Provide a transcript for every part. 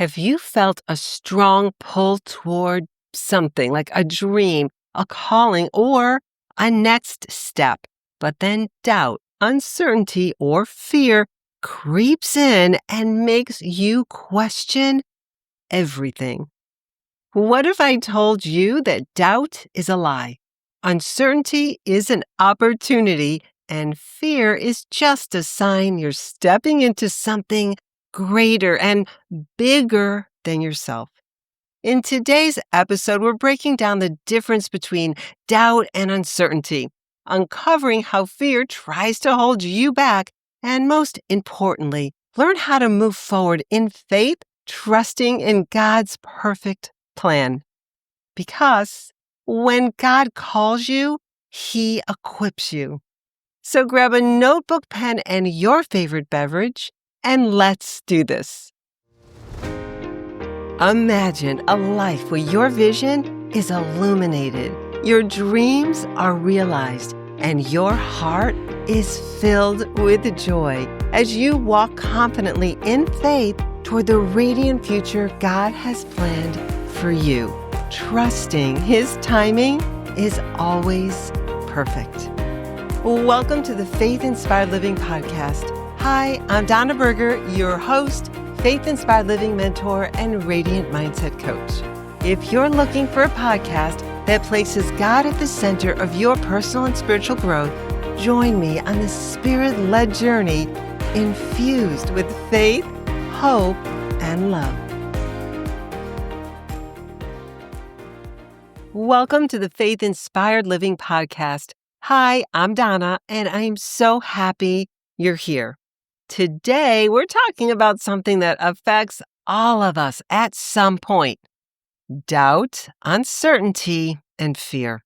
Have you felt a strong pull toward something like a dream, a calling, or a next step, but then doubt, uncertainty, or fear creeps in and makes you question everything? What if I told you that doubt is a lie? Uncertainty is an opportunity, and fear is just a sign you're stepping into something greater and bigger than yourself. In today's episode, we're breaking down the difference between doubt and uncertainty, uncovering how fear tries to hold you back, and most importantly, learn how to move forward in faith, trusting in God's perfect plan. Because when God calls you, He equips you. So grab a notebook, pen, and your favorite beverage, and let's do this. Imagine a life where your vision is illuminated, your dreams are realized, and your heart is filled with joy as you walk confidently in faith toward the radiant future God has planned for you, trusting His timing is always perfect. Welcome to the Faith Inspired Living Podcast. Hi, I'm Donna Burgher, your host, Faith Inspired Living mentor, and Radiant Mindset coach. If you're looking for a podcast that places God at the center of your personal and spiritual growth, join me on this Spirit-led journey infused with faith, hope, and love. Welcome to the Faith Inspired Living Podcast. Hi, I'm Donna, and I'm so happy you're here. Today, we're talking about something that affects all of us at some point: doubt, uncertainty, and fear.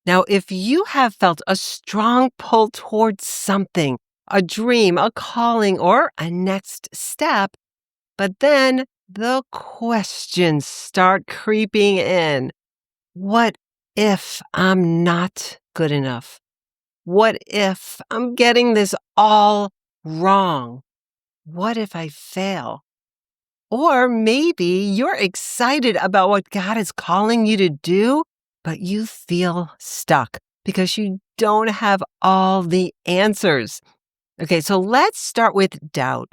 Now, if you have felt a strong pull towards something, a dream, a calling, or a next step, but then the questions start creeping in. What if I'm not good enough? What if I'm getting this all wrong? What if I fail? Or maybe you're excited about what God is calling you to do, but you feel stuck because you don't have all the answers. Okay, so let's start with doubt.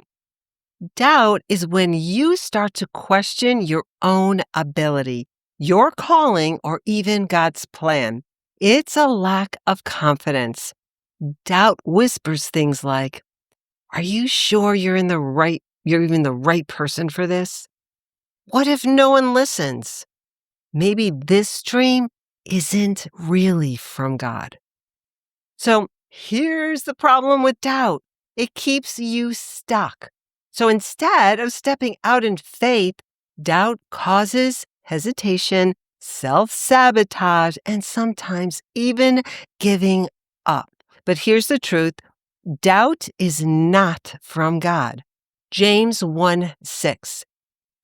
Doubt is when you start to question your own ability, your calling, or even God's plan. It's a lack of confidence. Doubt whispers things like, "Are you sure you're even the right person for this? What if no one listens? Maybe this dream isn't really from God." So here's the problem with doubt. It keeps you stuck. So instead of stepping out in faith, doubt causes hesitation, self-sabotage, and sometimes even giving up. But here's the truth. Doubt is not from God. James 1:6.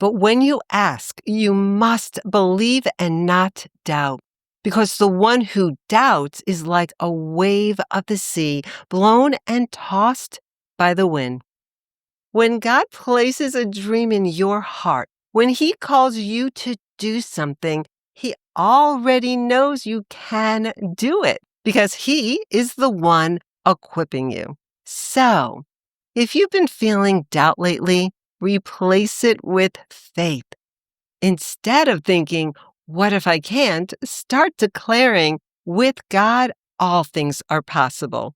But when you ask, you must believe and not doubt, because the one who doubts is like a wave of the sea, blown and tossed by the wind. When God places a dream in your heart, when He calls you to do something, He already knows you can do it because He is the one equipping you. So, if you've been feeling doubt lately, replace it with faith. Instead of thinking, "What if I can't?" start declaring, "With God, all things are possible."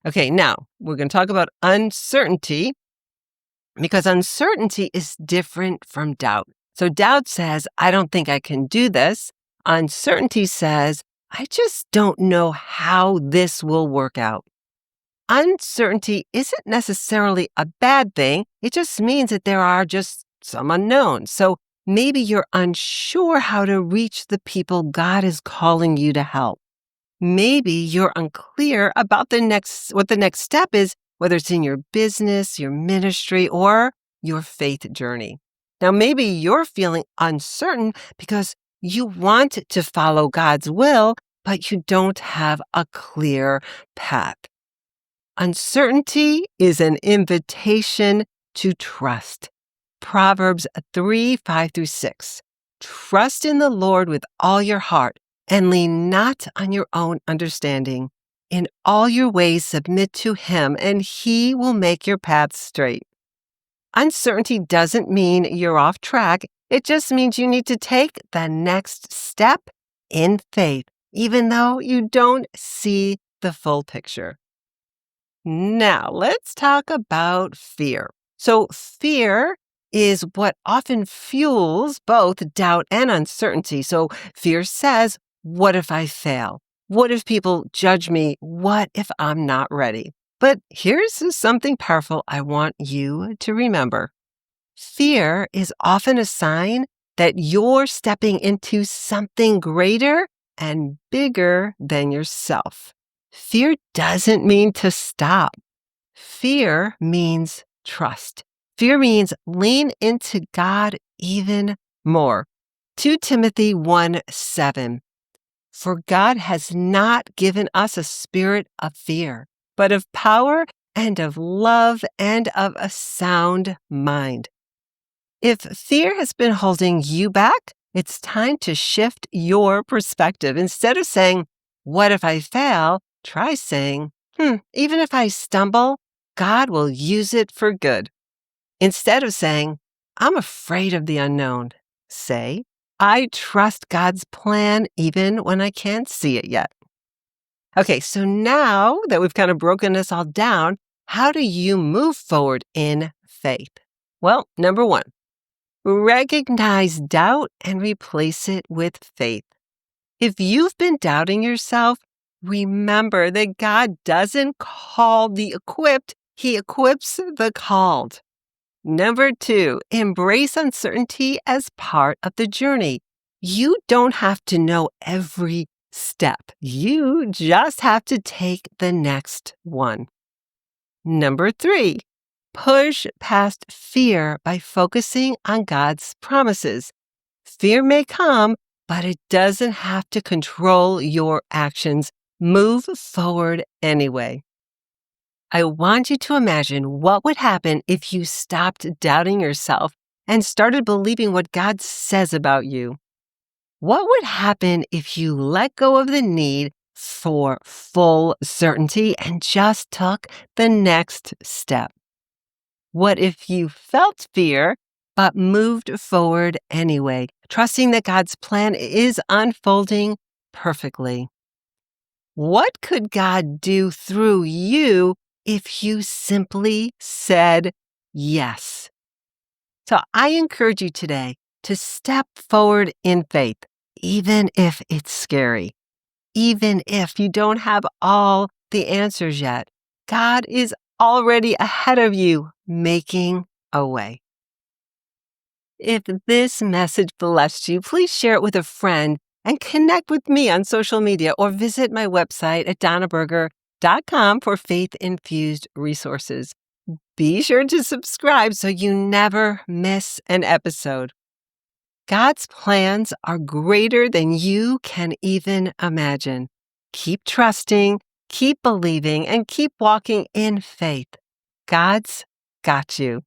Okay, now we're going to talk about uncertainty, because uncertainty is different from doubt. So doubt says, "I don't think I can do this." Uncertainty says, "I just don't know how this will work out." Uncertainty isn't necessarily a bad thing. It just means that there are just some unknowns. So maybe you're unsure how to reach the people God is calling you to help. Maybe you're unclear about what the next step is, whether it's in your business, your ministry, or your faith journey. Now, maybe you're feeling uncertain because you want to follow God's will, but you don't have a clear path. Uncertainty is an invitation to trust. Proverbs 3:5-6. Trust in the Lord with all your heart and lean not on your own understanding. In all your ways submit to Him, and He will make your paths straight. Uncertainty doesn't mean you're off track. It just means you need to take the next step in faith, even though you don't see the full picture. Now, let's talk about fear. So, fear is what often fuels both doubt and uncertainty. So, fear says, what if I fail? What if people judge me? What if I'm not ready? But here's something powerful I want you to remember. Fear is often a sign that you're stepping into something greater and bigger than yourself. Fear doesn't mean to stop. Fear means trust. Fear means lean into God even more. 2 Timothy 1:7. For God has not given us a spirit of fear, but of power and of love and of a sound mind. If fear has been holding you back, it's time to shift your perspective. Instead of saying, what if I fail? Try saying, even if I stumble, God will use it for good. Instead of saying, I'm afraid of the unknown, say, I trust God's plan even when I can't see it yet. Okay, so now that we've kind of broken this all down, how do you move forward in faith? Well, number one, recognize doubt and replace it with faith. If you've been doubting yourself, remember that God doesn't call the equipped, He equips the called. Number two, embrace uncertainty as part of the journey. You don't have to know every step. You just have to take the next one. Number three, push past fear by focusing on God's promises. Fear may come, but it doesn't have to control your actions. Move forward anyway. I want you to imagine what would happen if you stopped doubting yourself and started believing what God says about you. What would happen if you let go of the need for full certainty and just took the next step? What if you felt fear but moved forward anyway, trusting that God's plan is unfolding perfectly? What could God do through you if you simply said yes? So I encourage you today to step forward in faith, even if it's scary, even if you don't have all the answers yet. God is already ahead of you, making a way. If this message blessed you, please share it with a friend and connect with me on social media or visit my website at donnaburgher.com for faith-infused resources. Be sure to subscribe so you never miss an episode. God's plans are greater than you can even imagine. Keep trusting, keep believing, and keep walking in faith. God's got you.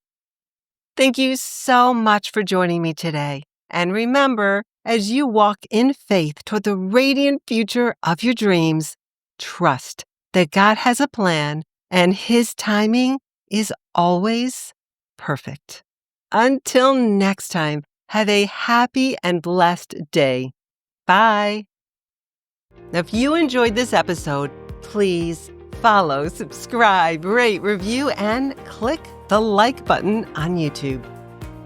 Thank you so much for joining me today. And remember, as you walk in faith toward the radiant future of your dreams, trust that God has a plan and His timing is always perfect. Until next time, have a happy and blessed day. Bye. If you enjoyed this episode, please follow, subscribe, rate, review, and click the like button on YouTube.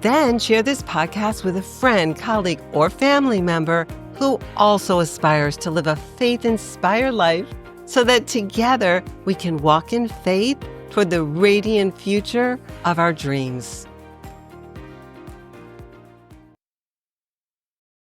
Then share this podcast with a friend, colleague, or family member who also aspires to live a faith-inspired life so that together we can walk in faith toward the radiant future of our dreams.